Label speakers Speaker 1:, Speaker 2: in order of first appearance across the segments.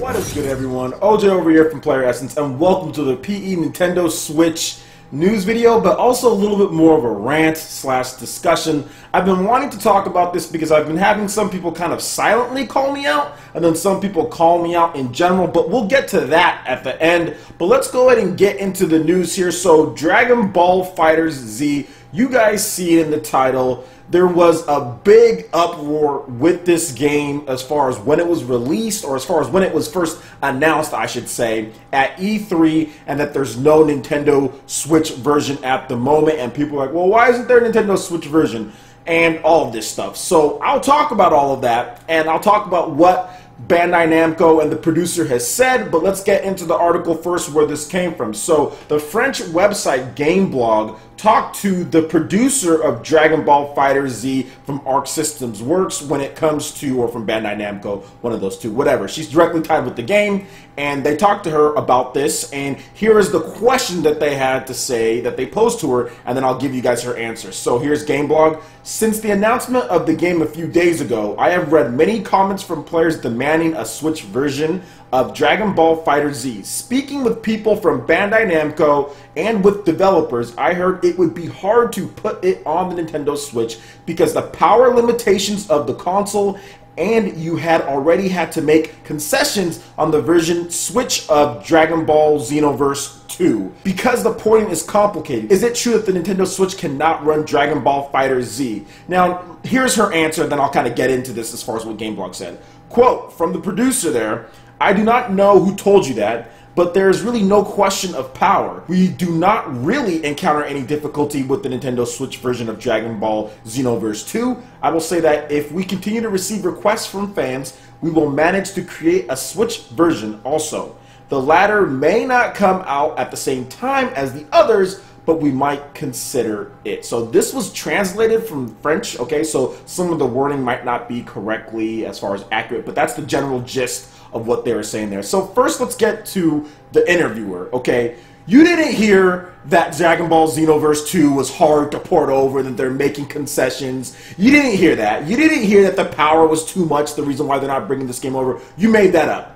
Speaker 1: What is good, everyone? OJ over here from PlayerEssence, and welcome to the PE Nintendo Switch news video, but also a little bit more of a rant slash discussion. I've been wanting to talk about this because I've been having some people kind of silently call me out, and then some people call me out in general, but we'll get to that at the end. But let's go ahead and get into the news here. So Dragon Ball FighterZ, you guys see it in the title. There was a big uproar with this game as far as when it was released, or as far as when it was first announced, I should say, at E3, and that there's no Nintendo Switch version at the moment. And people are like, well, why isn't there a Nintendo Switch version? And all of this stuff. So I'll talk about all of that, and I'll talk about what Bandai Namco and the producer has said, but let's get into the article first where this came from. So the French website Gameblog talked to the producer of Dragon Ball FighterZ from Arc Systems Works when it comes to, or from Bandai Namco, one of those two, whatever. She's directly tied with the game, and they talked to her about this, and here is the question that they had to say, that they posed to her, and then I'll give you guys her answer. So here's Gameblog. Since the announcement of the game a few days ago, I have read many comments from players demanding a Switch version of Dragon Ball FighterZ. Speaking with people from Bandai Namco and with developers, I heard it would be hard to put it on the Nintendo Switch because the power limitations of the console, and you had already had to make concessions on the version Switch of Dragon Ball Xenoverse 2 because the porting is complicated. Is it true that the Nintendo Switch cannot run Dragon Ball FighterZ? Now, here's her answer, then I'll kind of get into this as far as what Gameblog said. Quote from the producer there, I do not know who told you that, but there is really no question of power. We do not really encounter any difficulty with the Nintendo Switch version of Dragon Ball Xenoverse 2. I will say that if we continue to receive requests from fans, we will manage to create a Switch version also. The latter may not come out at the same time as the others, but we might consider it. So this was translated from French, okay? So some of the wording might not be correctly as far as accurate, but that's the general gist of what they were saying there. So first, let's get to the interviewer, okay? You didn't hear that Dragon Ball Xenoverse 2 was hard to port over, that they're making concessions. You didn't hear that. You didn't hear that the power was too much, the reason why they're not bringing this game over. You made that up.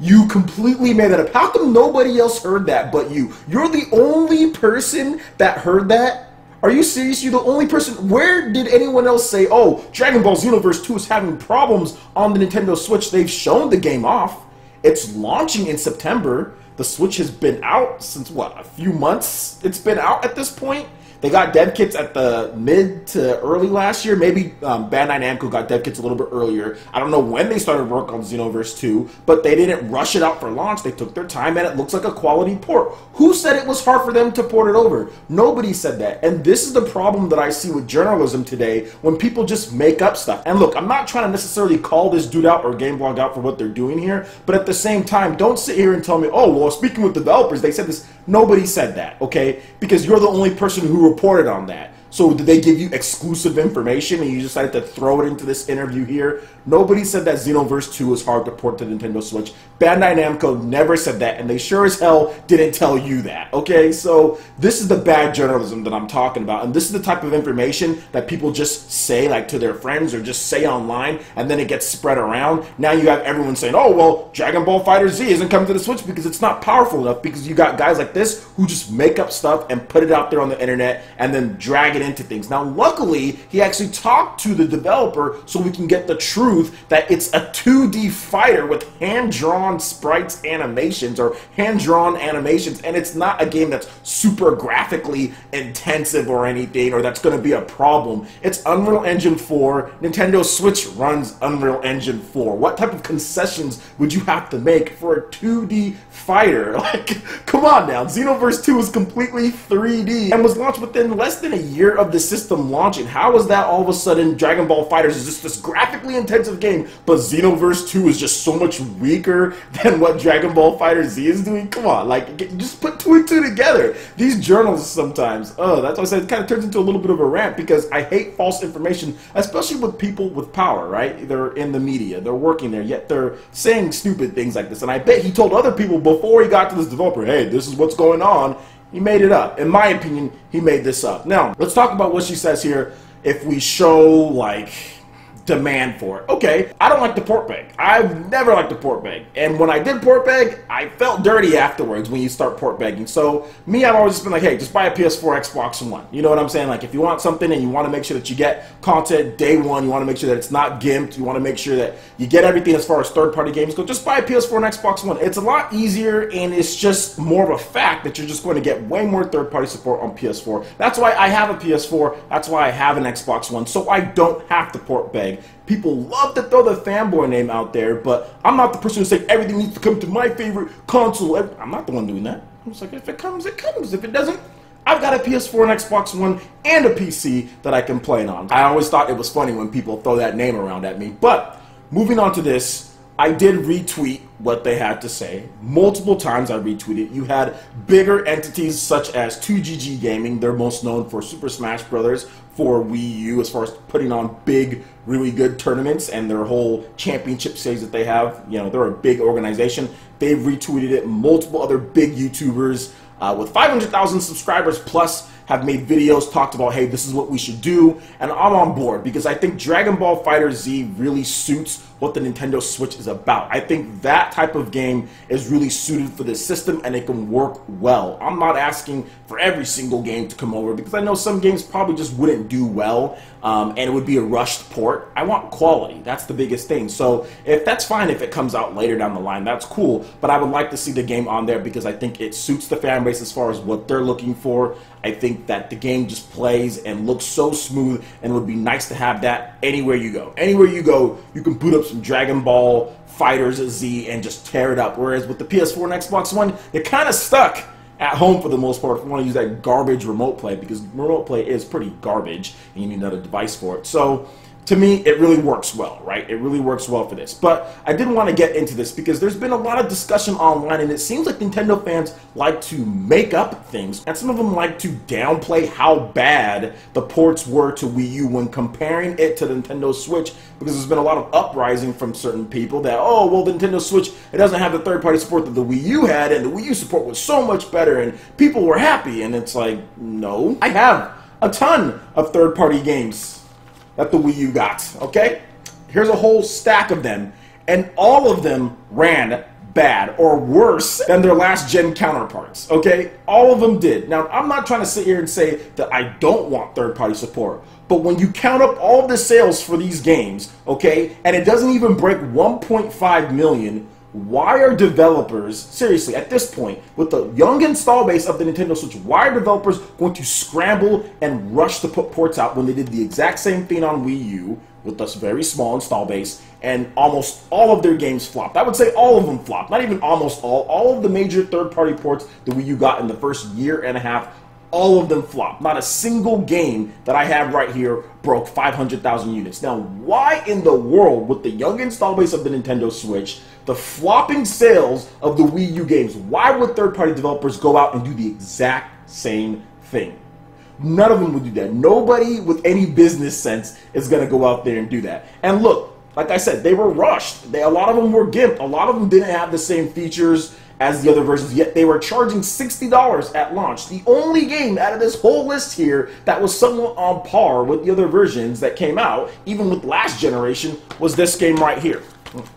Speaker 1: You completely made that up. How come nobody else heard that but you? You're the only person that heard that? Are you serious? You're the only person? Where did anyone else say, oh, Dragon Ball Xenoverse 2 is having problems on the Nintendo Switch? They've shown the game off. It's launching in September. The Switch has been out since, what, a few months? It's been out at this point. They got dev kits at the mid to early last year. Maybe Bandai Namco got dev kits a little bit earlier. I don't know when they started work on Xenoverse 2, but they didn't rush it out for launch. They took their time, and it looks like a quality port. Who said it was hard for them to port it over? Nobody said that. And this is the problem that I see with journalism today, when people just make up stuff. And look, I'm not trying to necessarily call this dude out or Gameblog out for what they're doing here, but at the same time, don't sit here and tell me, oh, well, speaking with developers, they said this. Nobody said that, okay? Because you're the only person who reported on that. So did they give you exclusive information and you decided to throw it into this interview here? Nobody said that Xenoverse 2 is hard to port to the Nintendo Switch. Bandai Namco never said that, and they sure as hell didn't tell you that, okay? So this is the bad journalism that I'm talking about, and this is the type of information that people just say, like, to their friends or just say online, and then it gets spread around. Now you have everyone saying, oh, well, Dragon Ball FighterZ isn't coming to the Switch because it's not powerful enough, because you got guys like this who just make up stuff and put it out there on the internet and then drag it into things. Now, luckily, he actually talked to the developer so we can get the truth that it's a 2D fighter with hand-drawn sprites animations, or hand-drawn animations, and it's not a game that's super graphically intensive or anything, or that's going to be a problem. It's Unreal Engine 4. Nintendo Switch runs Unreal Engine 4. What type of concessions would you have to make for a 2D fighter? Like, come on now. Xenoverse 2 is completely 3D and was launched within less than a year of the system launching. How is that all of a sudden Dragon Ball FighterZ is just this graphically intensive game, but Xenoverse 2 is just so much weaker than what Dragon Ball FighterZ is doing? Come on, like, just put two and two together. These journalists sometimes, oh, that's why I said it kind of turns into a little bit of a rant, because I hate false information, especially with people with power, right? They're in the media, they're working there, yet they're saying stupid things like this. And I bet he told other people before he got to this developer, hey, this is what's going on. He made it up. In my opinion, he made this up. Now, let's talk about what she says here. If we show, like, demand for it. Okay, I don't like to port bag. I've never liked to port bag. And when I did port bag, I felt dirty afterwards when you start port bagging. So me, I've always just been like, hey, just buy a PS4, Xbox One. You know what I'm saying? Like if you want something and you want to make sure that you get content day one, you want to make sure that it's not gimped, you want to make sure that you get everything as far as third-party games go, just buy a PS4 and Xbox One. It's a lot easier, and it's just more of a fact that you're just going to get way more third-party support on PS4. That's why I have a PS4. That's why I have an Xbox One, so I don't have to port bag. People love to throw the fanboy name out there, but I'm not the person who say everything needs to come to my favorite console. I'm not the one doing that. I'm just like, if it comes, it comes. If it doesn't, I've got a PS4 and Xbox One and a PC that I can play it on. I always thought it was funny when people throw that name around at me. But moving on to this, I did retweet what they had to say. Multiple times I retweeted. You had bigger entities such as 2GG Gaming. They're most known for Super Smash Bros. For Wii U as far as putting on big, really good tournaments and their whole championship series that they have. You know, they're a big organization. They've retweeted it. Multiple other big YouTubers with 500,000 subscribers plus have made videos, talked about, hey, this is what we should do, and I'm on board because I think Dragon Ball FighterZ really suits what the Nintendo Switch is about. I think that type of game is really suited for this system and it can work well. I'm not asking for every single game to come over because I know some games probably just wouldn't do well and it would be a rushed port. I want quality. That's the biggest thing. So if that's fine if it comes out later down the line, that's cool, but I would like to see the game on there because I think it suits the fan base as far as what they're looking for. I think that the game just plays and looks so smooth and it would be nice to have that anywhere you go. Anywhere you go, you can boot up some Dragon Ball FighterZ and just tear it up. Whereas with the PS4 and Xbox One, you're kind of stuck at home for the most part if you want to use that garbage remote play because remote play is pretty garbage and you need another device for it. So to me, it really works well, right? It really works well for this. But I did want to get into this because there's been a lot of discussion online and it seems like Nintendo fans like to make up things and some of them like to downplay how bad the ports were to Wii U when comparing it to the Nintendo Switch because there's been a lot of uprising from certain people that, oh, well, the Nintendo Switch, it doesn't have the third-party support that the Wii U had and the Wii U support was so much better and people were happy. And it's like, no. I have a ton of third-party games that the Wii U got, okay? Here's a whole stack of them, and all of them ran bad or worse than their last gen counterparts, okay? All of them did. Now, I'm not trying to sit here and say that I don't want third-party support, but when you count up all the sales for these games, okay, and it doesn't even break 1.5 million, why are developers, seriously, at this point, with the young install base of the Nintendo Switch, why are developers going to scramble and rush to put ports out when they did the exact same thing on Wii U with this very small install base and almost all of their games flopped? I would say all of them flopped, not even almost all of the major third-party ports the Wii U got in the first year and a half, all of them flopped. Not a single game that I have right here broke 500,000 units. Now, why in the world, with the young install base of the Nintendo Switch, the flopping sales of the Wii U games, why would third-party developers go out and do the exact same thing? None of them would do that. Nobody with any business sense is going to go out there and do that. And look, like I said, they were rushed. A lot of them were gimped. A lot of them didn't have the same features as the other versions, yet they were charging $60 at launch. The only game out of this whole list here that was somewhat on par with the other versions that came out, even with last generation, was this game right here.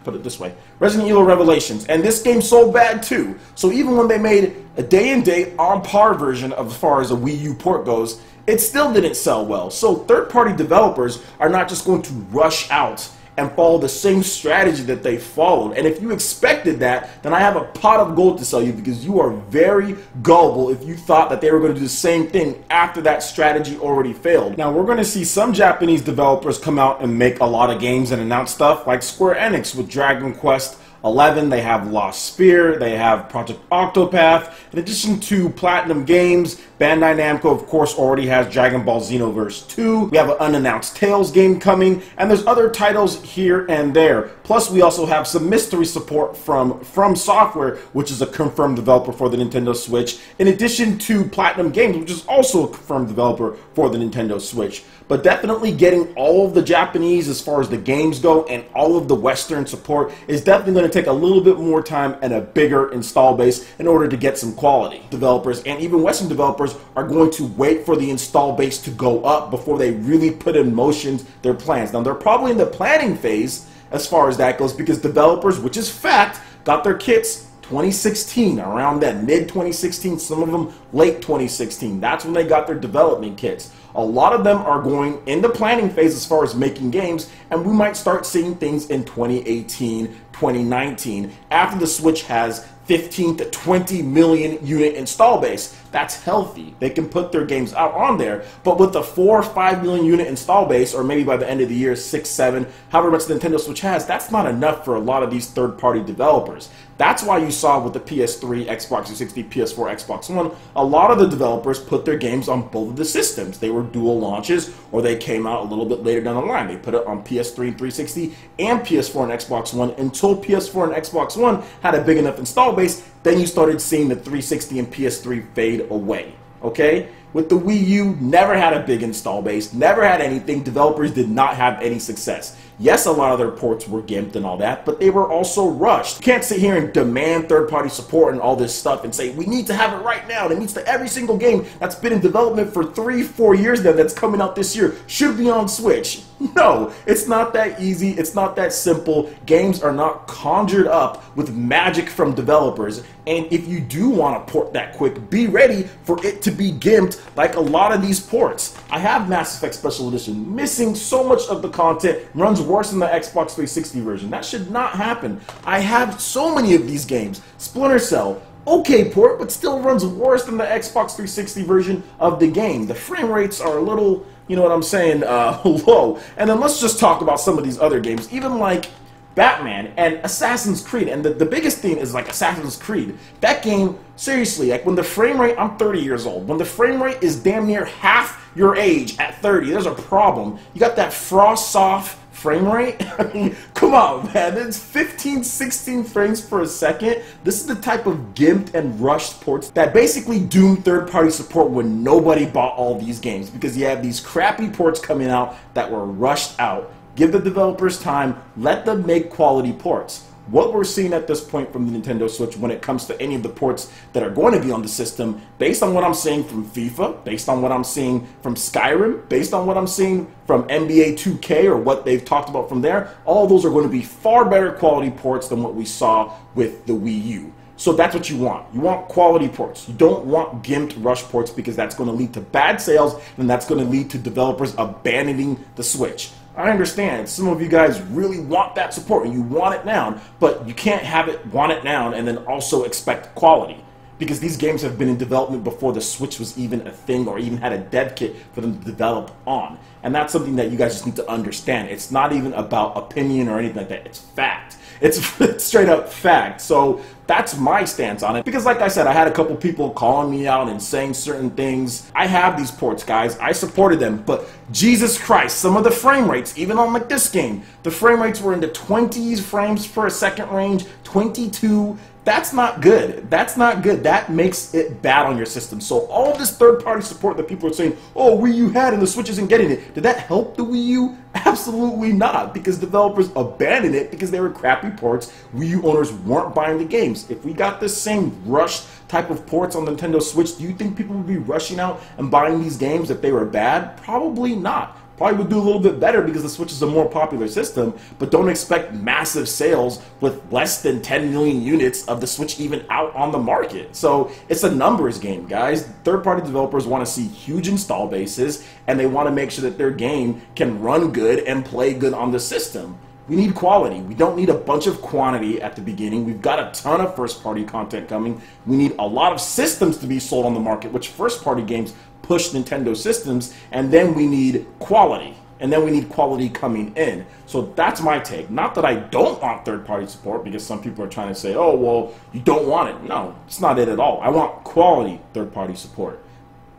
Speaker 1: Put it this way, Resident Evil Revelations, and this game sold bad too. So even when they made a day-and-date on-par version of as far as a Wii U port goes, it still didn't sell well. So third-party developers are not just going to rush out and follow the same strategy that they followed. And if you expected that, then I have a pot of gold to sell you because you are very gullible if you thought that they were going to do the same thing after that strategy already failed. Now, we're going to see some Japanese developers come out and make a lot of games and announce stuff like Square Enix with Dragon Quest 11, they have Lost Sphere, they have Project Octopath. In addition to Platinum Games, Bandai Namco, of course, already has Dragon Ball Xenoverse 2. We have an unannounced Tales game coming, and there's other titles here and there. Plus, we also have some mystery support from Software, which is a confirmed developer for the Nintendo Switch, in addition to Platinum Games, which is also a confirmed developer for the Nintendo Switch. but definitely getting all of the Japanese as far as the games go and all of the Western support is definitely going to take a little bit more time and a bigger install base in order to get some quality. Developers and even Western developers are going to wait for the install base to go up before they really put in motion their plans. Now, they're probably in the planning phase as far as that goes, because developers, which is fact, got their kits 2016, around that mid 2016, some of them late 2016. That's when they got their development kits. A lot of them are going in the planning phase as far as making games, and we might start seeing things in 2018, 2019, after the Switch has 15 to 20 million unit install base. That's healthy. They can put their games out on there, but with the 4 or 5 million unit install base, or maybe by the end of the year 6, 7, however much the Nintendo Switch has, that's not enough for a lot of these third-party developers. That's why you saw with the PS3, Xbox 360, PS4, Xbox One, a lot of the developers put their games on both of the systems. They were dual launches, or they came out a little bit later down the line. They put it on PS3 and 360 and PS4 and Xbox One until PS4 and Xbox One had a big enough install base. Then you started seeing the 360 and PS3 fade away, okay? With the Wii U, never had a big install base, never had anything. Developers did not have any success. Yes, a lot of their ports were gimped and all that, but they were also rushed. You can't sit here and demand third-party support and all this stuff and say, we need to have it right now. And it needs to every single game that's been in development for 3, 4 years now that's coming out this year should be on Switch. No, it's not that easy. It's not that simple. Games are not conjured up with magic from developers. And if you do want to port that quick, be ready for it to be gimped like a lot of these ports. I have Mass Effect Special Edition missing so much of the content, runs worse than the Xbox 360 version. That should not happen. I have so many of these games. Splinter Cell, okay port, but still runs worse than the Xbox 360 version of the game. The frame rates are a little, you know what I'm saying, low. And then let's just talk about some of these other games, even like Batman and Assassin's Creed. And the biggest thing is like Assassin's Creed. That game, seriously, like when the frame rate, I'm 30 years old, when the frame rate is damn near half your age at 30, there's a problem. You got that frost soft frame rate? I mean, come on, man. It's 15, 16 frames per second. This is the type of gimped and rushed ports that basically doom third-party support when nobody bought all these games, because you have these crappy ports coming out that were rushed out. Give the developers time, let them make quality ports. What we're seeing at this point from the Nintendo Switch when it comes to any of the ports that are going to be on the system, based on what I'm seeing from FIFA, based on what I'm seeing from Skyrim, based on what I'm seeing from NBA 2K or what they've talked about from there, all those are going to be far better quality ports than what we saw with the Wii U. So that's what you want. You want quality ports. You don't want gimped rush ports, because that's going to lead to bad sales, and that's going to lead to developers abandoning the Switch. I understand some of you guys really want that support and you want it now, but you can't have it, want it now, and then also expect quality, because these games have been in development before the Switch was even a thing or even had a dev kit for them to develop on. And that's something that you guys just need to understand. It's not even about opinion or anything like that. It's fact. It's straight up fact. So that's my stance on it. Because like I said, I had a couple people calling me out and saying certain things. I have these ports, guys. I supported them. But Jesus Christ, some of the frame rates, even on like this game, the frame rates were in the 20s frames per second range, 22. That's not good. That's not good. That makes it bad on your system. So all this third-party support that people are saying, oh, Wii U had and the Switch isn't getting it, did that help the Wii U? Absolutely not, because developers abandoned it because they were crappy ports. Wii U owners weren't buying the games. If we got this same rushed type of ports on the Nintendo Switch, do you think people would be rushing out and buying these games if they were bad? Probably not. Probably would do a little bit better because the Switch is a more popular system, but don't expect massive sales with less than 10 million units of the Switch even out on the market. So it's a numbers game, guys. Third-party developers want to see huge install bases, and they want to make sure that their game can run good and play good on the system. We need quality. We don't need a bunch of quantity at the beginning. We've got a ton of first-party content coming. We need a lot of systems to be sold on the market, which first-party games push Nintendo systems, and then we need quality. And then we need quality coming in. So that's my take. Not that I don't want third-party support, because some people are trying to say, oh, well, you don't want it. No, it's not it at all. I want quality third-party support.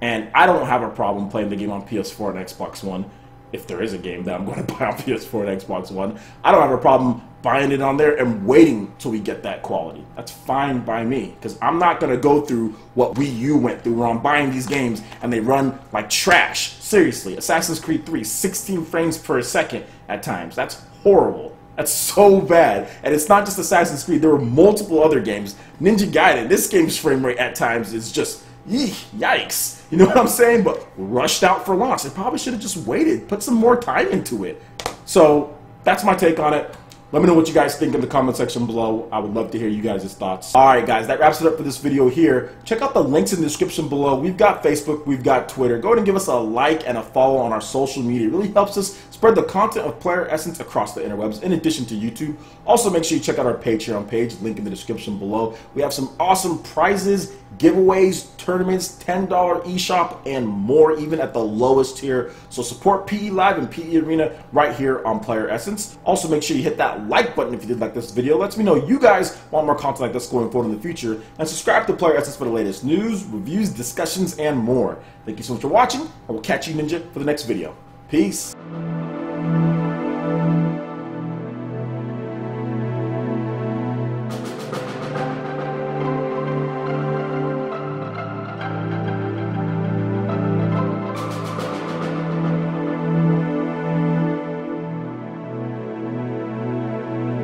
Speaker 1: And I don't have a problem playing the game on PS4 and Xbox One. if there is a game that I'm going to buy on PS4 and Xbox One, I don't have a problem buying it on there and waiting till we get that quality. That's fine by me, because I'm not going to go through what Wii U went through, where I'm buying these games and they run like trash. Seriously, Assassin's Creed 3, 16 frames per second at times. That's horrible. That's so bad. And it's not just Assassin's Creed. There were multiple other games. Ninja Gaiden, this game's frame rate at times is just, yikes. You know what I'm saying? But rushed out for launch. They probably should have just waited, put some more time into it. So that's my take on it. Let me know what you guys think in the comment section below. I would love to hear you guys' thoughts. Alright guys, that wraps it up for this video here. Check out the links in the description below. We've got Facebook, we've got Twitter. Go ahead and give us a like and a follow on our social media. It really helps us spread the content of PlayerEssence across the interwebs, in addition to YouTube. Also, make sure you check out our Patreon page, link in the description below. We have some awesome prizes, giveaways, tournaments, $10 eShop, and more, even at the lowest tier. So support PE Live and PE Arena right here on PlayerEssence. Also, make sure you hit that like button if you did like this video. Lets me know you guys want more content like this going forward in the future. And subscribe to PlayerEssence for the latest news, reviews, discussions, and more. Thank you so much for watching. I will catch you, Ninja, for the next video. Peace.